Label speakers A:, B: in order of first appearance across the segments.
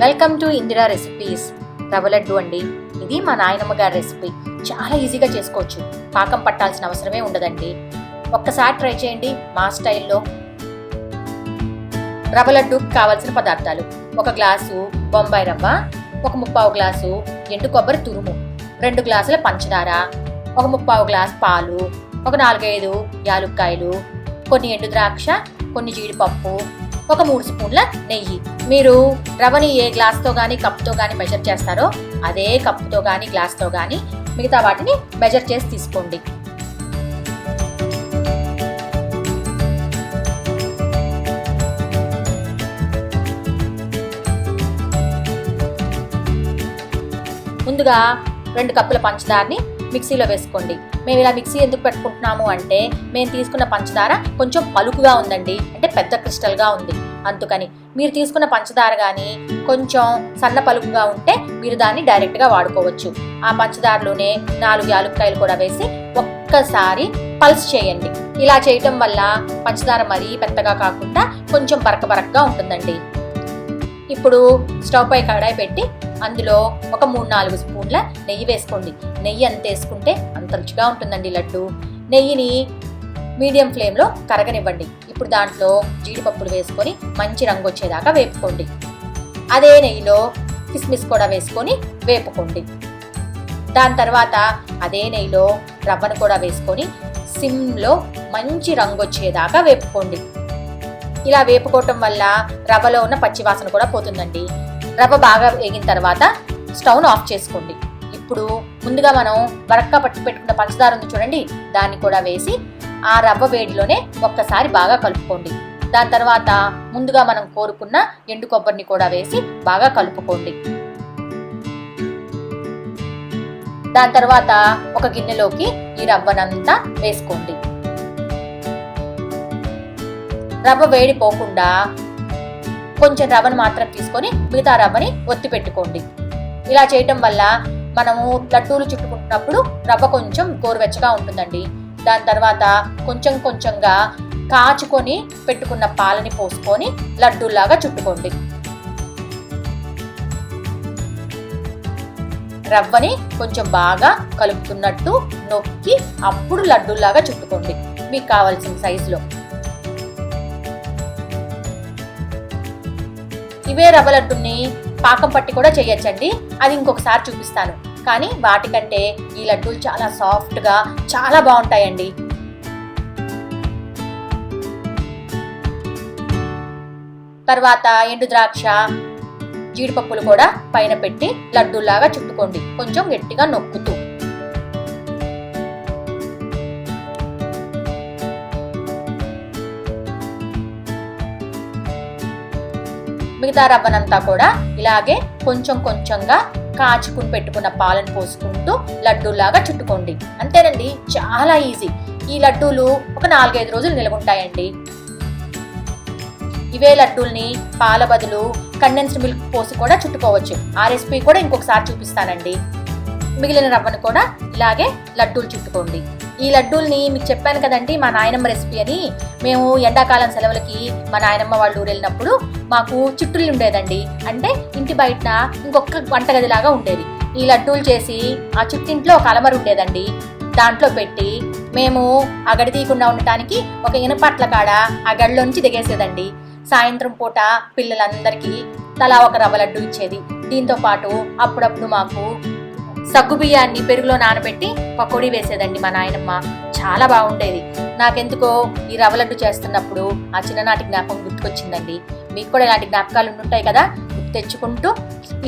A: Welcome to Indira recipes. Rava laddu అండి. ఇది మా నాయనమ్మ గారి రెసిపీ. చాలా ఈజీగా చేసుకోవచ్చు. పాకం పట్టాల్సిన అవసరమే ఉండదండి. ఒక్కసారి ట్రై చేయండి మా స్టైల్లో. రవ లడ్డుకి కావాల్సిన పదార్థాలు: 1 గ్లాసు బొంబాయి రవ్వ, 1/3 గ్లాసు ఎండు కొబ్బరి తురుము, 2 గ్లాసుల పంచదార, 1/3 గ్లాసు పాలు, 4-5 యాలుక్కాయలు, కొన్ని ఎండు ద్రాక్ష, కొన్ని జీడిపప్పు, 3 స్పూన్ల నెయ్యి. మీరు రవ్వని ఏ గ్లాస్తో కానీ కప్తో కానీ మెజర్ చేస్తారో అదే కప్పుతో కానీ గ్లాస్తో కానీ మిగతా వాటిని మెజర్ చేసి తీసుకోండి. ముందుగా 2 కప్పుల పంచదారని మిక్సీలో వేసుకోండి. మేము ఇలా మిక్సీ ఎందుకు పెట్టుకుంటున్నాము అంటే, మేము తీసుకున్న పంచదార కొంచెం పలుకుగా ఉందండి, అంటే పెద్ద క్రిస్టల్గా ఉంది. అందుకని మీరు తీసుకున్న పంచదార కానీ కొంచెం సన్న పలుకుగా ఉంటే మీరు దాన్ని డైరెక్ట్గా వాడుకోవచ్చు. ఆ పంచదారలోనే 4 యాలుక్కాయలు కూడా వేసి ఒక్కసారి పల్స్ చేయండి. ఇలా చేయటం వల్ల పంచదార మరీ పెద్దగా కాకుండా కొంచెం బరకగా ఉంటుందండి. ఇప్పుడు స్టవ్ పై కడాయి పెట్టి అందులో 3-4 స్పూన్ల నెయ్యి వేసుకోండి. నెయ్యి ఎంత వేసుకుంటే అంత రుచిగా ఉంటుందండి లడ్డు. నెయ్యిని మీడియం ఫ్లేమ్లో కరగనివ్వండి. ఇప్పుడు దాంట్లో జీడిపప్పులు వేసుకొని మంచి రంగు వచ్చేదాకా వేపుకోండి. అదే నెయ్యిలో కిస్మిస్ కూడా వేసుకొని వేపుకోండి. దాని తర్వాత అదే నెయ్యిలో రవ్వను కూడా వేసుకొని సిమ్లో మంచి రంగు వచ్చేదాకా వేపుకోండి. ఇలా వేపుకోవటం వల్ల రవ్వలో ఉన్న పచ్చివాసన కూడా పోతుందండి. రవ్వ బాగా వేగిన తర్వాత స్టవ్ను ఆఫ్ చేసుకోండి. ఇప్పుడు ముందుగా మనం వరక్క పట్టి పెట్టుకున్న పంచదార ఉంది చూడండి, దాన్ని కూడా వేసి ఆ రవ్వ వేడిలోనే ఒక్కసారి బాగా కలుపుకోండి. దాని తర్వాత ముందుగా మనం కోరుకున్న ఎండు కొబ్బరిని కూడా వేసి బాగా కలుపుకోండి. దాని తర్వాత ఒక గిన్నెలోకి ఈ రవ్వనంతా వేసుకోండి. రవ్వ వేడిపోకుండా కొంచెం రవ్వను మాత్రం తీసుకొని మిగతా రవ్వని ఒత్తి పెట్టుకోండి. ఇలా చేయటం వల్ల మనము లడ్డూలు చుట్టుకుంటున్నప్పుడు రవ్వ కొంచెం గోరువెచ్చగా ఉంటుందండి. దాని తర్వాత కొంచెంగా కాచుకొని పెట్టుకున్న పాలని పోసుకొని లడ్డూలాగా చుట్టుకోండి. రవ్వని కొంచెం బాగా కలుపుతున్నట్టు నొక్కి అప్పుడు లడ్డూలాగా చుట్టుకోండి మీకు కావాల్సిన సైజులో. ఇవే రవ్వ లడ్డుని పాకం పట్టి కూడా చేయొచ్చండి. అది ఇంకొకసారి చూపిస్తాను. కానీ వాటికంటే ఈ లడ్డూలు చాలా సాఫ్ట్గా చాలా బాగుంటాయండి. తర్వాత ఎండు ద్రాక్ష, జీడిపప్పులు కూడా పైన పెట్టి లడ్డూలాగా చుట్టుకోండి, కొంచెం గట్టిగా నొక్కుతూ. మిగతా రవ్వనంతా కూడా ఇలాగే కొంచెంగా కాచుకుని పెట్టుకున్న పాలను పోసుకుంటూ లడ్డూలాగా చుట్టుకోండి. అంతేనండి, చాలా ఈజీ. ఈ లడ్డూలు ఒక 4-5 రోజులు నిల్వ ఉంటాయండి. ఇవే లడ్డూల్ని పాల బదులు కండెన్స్డ్ మిల్క్ పోసి కూడా చుట్టుకోవచ్చు. ఆ రెసిపీ కూడా ఇంకొకసారి చూపిస్తానండి. మిగిలిన రవ్వను కూడా ఇలాగే లడ్డూలు చుట్టుకోండి. ఈ లడ్డూల్ని మీకు చెప్పాను కదండి మా నాయనమ్మ రెసిపీ అని. మేము ఎండాకాలం సెలవులకి మా నాయనమ్మ వాళ్ళు ఊరు వెళ్ళినప్పుడు మాకు చిట్టులు ఉండేదండి. అంటే ఇంటి బయట ఇంకొక వంటగదిలాగా ఉండేది. ఈ లడ్డూలు చేసి ఆ చుట్టింట్లో ఒక అలమర ఉండేదండి, దాంట్లో పెట్టి మేము ఆ గడి తీయకుండా ఉండటానికి ఒక ఇనపట్ల కాడ ఆ గడిలోంచి దిగేసేదండి. సాయంత్రం పూట పిల్లలందరికీ తలా ఒక రవ్వ లడ్డు ఇచ్చేది. దీంతో పాటు అప్పుడప్పుడు మాకు సగ్గు బియ్యాన్ని పెరుగులో నానబెట్టి పకోడీ వేసేదండి మా నాయనమ్మ. చాలా బాగుండేది. నాకెందుకో ఈ రవ్వ లడ్డు చేస్తున్నప్పుడు ఆ చిన్ననాటి జ్ఞాపకం గుర్తుకొచ్చిందండి. మీకు కూడా ఇలాంటి జ్ఞాపకాలు ఉంటాయి కదా, తెచ్చుకుంటూ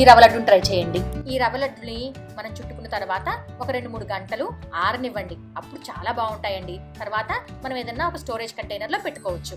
A: ఈ రవ్వ లడ్డుని ట్రై చేయండి. ఈ రవ్వ లడ్డుని మనం చుట్టుకున్న తర్వాత ఒక 2-3 గంటలు ఆరనివ్వండి. అప్పుడు చాలా బాగుంటాయండి. తర్వాత మనం ఏదన్నా ఒక స్టోరేజ్ కంటైనర్లో పెట్టుకోవచ్చు.